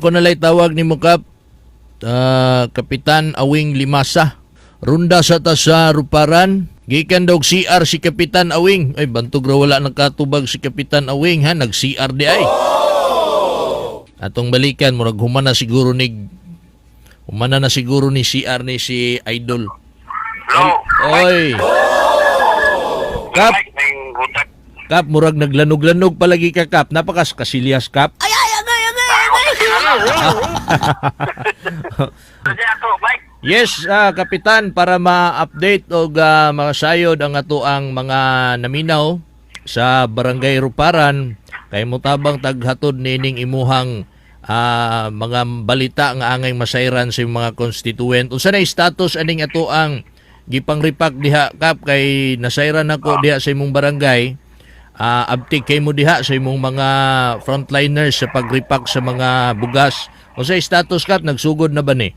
Ako nalay tawag ni mo Kap, Kapitan Awing Limasa. Runda sa ta sa Ruparan. Gikan daw CR si Kapitan Awing. Ay, bantog ra wala nakatubag si Kapitan Awing ha. Nag-CR di ay. Atong balikan, murag humana na siguro ni CR ni si Idol. Hello. Oy. Kap, Kap, murag naglanog-lanog palagi ka, Kap. Napakas kasilyas, Kap. Kasi ato, Mike. Yes, Kapitan, para ma-update o makasayod ang ato ang mga naminaw sa Barangay Ruparan, kay mutabang taghatod nining imuhang mga balita nga angay masayran sa mga constituent. Unsa na status aning ato ang gipangripak diha, Kap, kay nasayran nako diha sa imong barangay. Abtik kay mo diha sa imong mga frontliners sa pagripak sa mga bugas. Unsa status, Kap? Nagsugod na ba ni?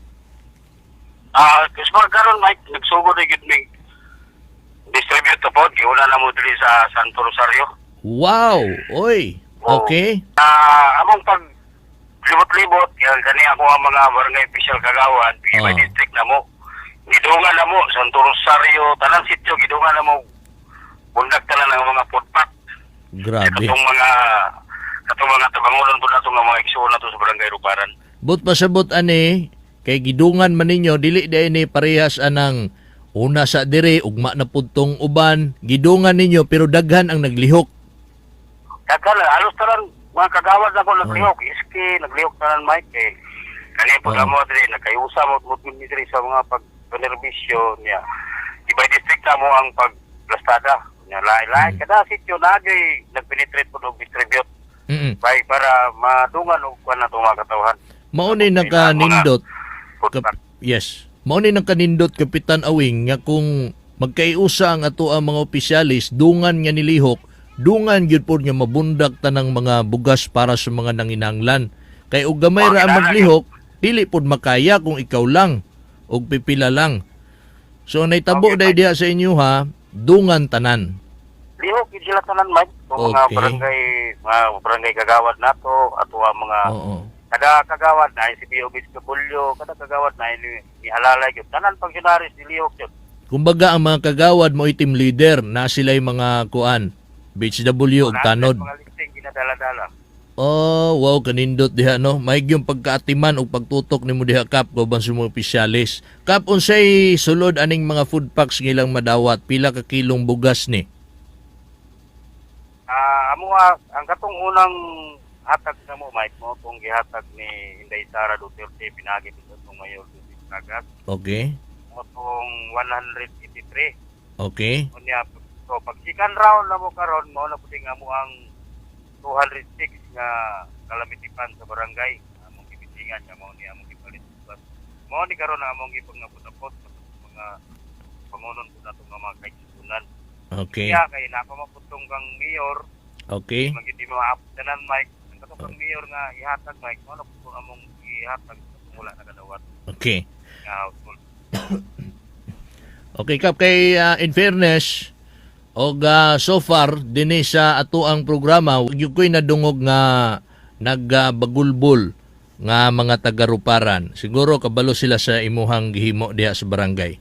Kasi karon, Mike, nagsugod na gid mig distribute to pod. Giuna na mo diri sa Santo Rosario. Wow! Oy! Okay. Among pag libot-libot, kani ako ang mga barangay official kagawad, by district na mo. Gidungan na mo, Santo Rosario, tanang sityo, gidungan na mo. Bundag tanan ng mga footpath. Grabe. Katong mga tabangunan po na itong mga igsuon na ito sa Barangay Ruparan. But pasabot ani, kay gidungan man ninyo, dili day ni parehas anang una sa dire, ugma na pudtong uban, gidungan ninyo, pero daghan ang naglihok. Daghan, alos tanan, mga kagawad na po naglihok, iski, naglihok tanan, Mike, eh. Kani po na mo diri, nagkayusa mo diri sa mga pag-penerbisyo niya. Ibay district na mo ang paglastada. Lain-lain kada sityo nagay nagpenetrate po og distribute. Bay para madungan og kuan na mga katawhan. Mao ni nakanindot. Yes. Mao ni nakanindot, Kapitan Awing, nga kung magkaiusa ang ato ang mga opisyalis, dungan nga nilihok, dungan gyud pod nga mabundak tanang mga bugas para sa mga nanginahanglan. Kay og gamay ra ang maglihok, dili pod makaya kung ikaw lang og pipila lang. So naitabo day diha sa inyo ha, dungan tanan. Lihok gid sila tanan, Mike. Mga barangay kagawad nato ato ang mga kada kagawad na si Biobis Kabulyo, kada kagawad na ni halalay gyud tanan pagsionaris dilihok gyud. Kumbaga ang mga kagawad mo team leader na sila'y mga kuan, BHW ug tanod. Mga listing ginadala-dala. Oh, wow, kanindot diha no. May yung pagkaatiman o pagtutok nimo diha, Kap, kauban sa mga opisyalis. Kap, unsay sulod aning mga food packs ngilang madawat, pila ka kilong bugas ni? Amo ang katong unang hatag na mo, Mike, mo kung gihatag ni Inday Sara Duterte pinagi dito sa Mayor Joseph Cagat. Okay. Mo tong 183. Okay. Unya so pag second round na mo karon mo na puting amo ang 206 nga calamity fund sa barangay. Among gibitingan nga mo ni among gipalit. Mo ni karon na among gipangabot-abot sa mga pamunon po nato nga mga kaigsunan. Okay. Kaya kay napamaputong kang mayor. Okay. Magiti mo aptanan, Mike. Ang katong kang mayor nga ihatag, Mike. Mo na po among ihatag mula na kadawat. Okay. Nga household. Okay, Kap, kay in fairness, og so far dinhi sa ato ang programa, gyud ko'y nadungog nga nagbagulbol nga mga taga-Ruparan. Siguro kabalo sila sa imuhang gihimo diha sa barangay.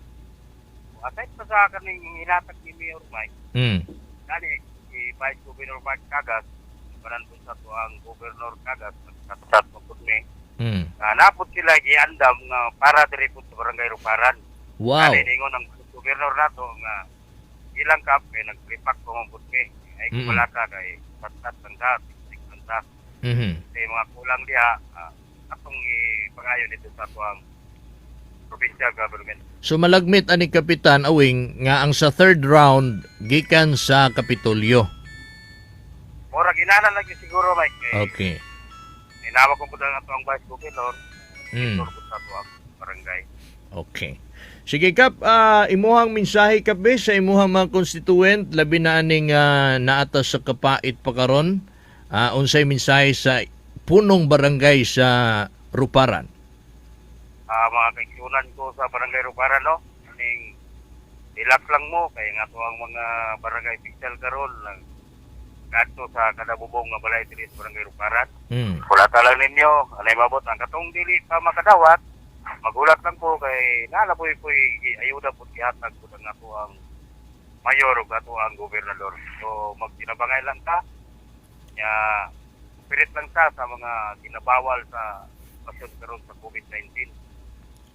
Aside pa sa kaning ihatag ni Mayor Mike, kani si Vice Governor Mark Cagas, panan po sa to ang Governor Cagas, nagkasat mo po ni. Napot sila giandam nga para diri po sa barangay Ruparan. Wow. Kani ningon ang Governor nato nga ilang kap kay nag-repack ko ang putmi. Ay kumalaka kay patat tanda, tik tanda. Kay mga kulang diha, atong ipangayon dito sa tuang provincial government. So malagmit ani Kapitan Awing nga ang sa third round gikan sa Kapitolyo. Mura ginana lagi siguro, Mike. Okay. Inawa ko po na ito ang Vice Governor. Ito po sa tuang barangay. Okay. Sige, Kap, imuhang mensahe, Kap, sa imuhang mga constituent, labi na aning naatas sa kapait pa karon, unsay mensahe sa punong barangay sa Ruparan? Mga kaigsunan ko sa barangay Ruparan, no? Aning relax lang mo, kaya nga to ang mga barangay official karon lang kadto sa kada bubong nga balay diri sa Barangay Ruparan. Kulata lang ninyo, anay mabot ang katong dili pa makadawat. Magulat lang ko kay nalapoy ayuda po gihatag po ang ato ang mayor ug ato ang gobernador. So magtinabangay lang ta. Ya pirit lang ta sa mga ginabawal sa pasyon karon sa COVID-19.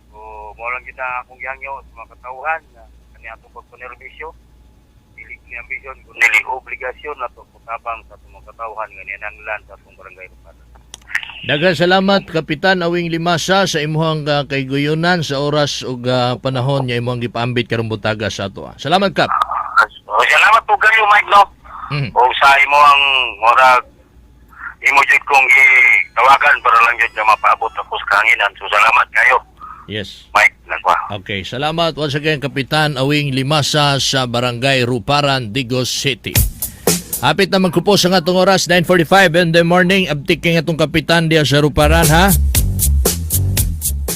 So mo lang kita akong gihangyo sa mga katawhan na kani atong pagpanerbisyo. Dili ni ambisyon kundi obligasyon nato kutabang sa atong mga katawhan nga niananglan sa atong barangay Ruparan. Daghang salamat Kapitan Awing Limasa sa imuhang kayguyunan sa oras ug panahon nga imuhang gipaambit karong butaga sa ato. Salamat Kap. Salamat po kayo Mike no. O sa imo ang murag imo jud kong tawagan para lang jud mapaabot ako sa kanginan. So salamat kayo. Yes. Mike nagwa. Okay, salamat once again Kapitan Awing Limasa sa Barangay Ruparan, Digos City. Hapit na magkupos ang atong oras, 9:45 in the morning. Abtik kay atong kapitan diya sa Ruparan, ha?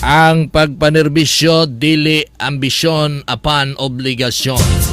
Ang pagpanerbisyo, dili ambisyon apan obligasyon.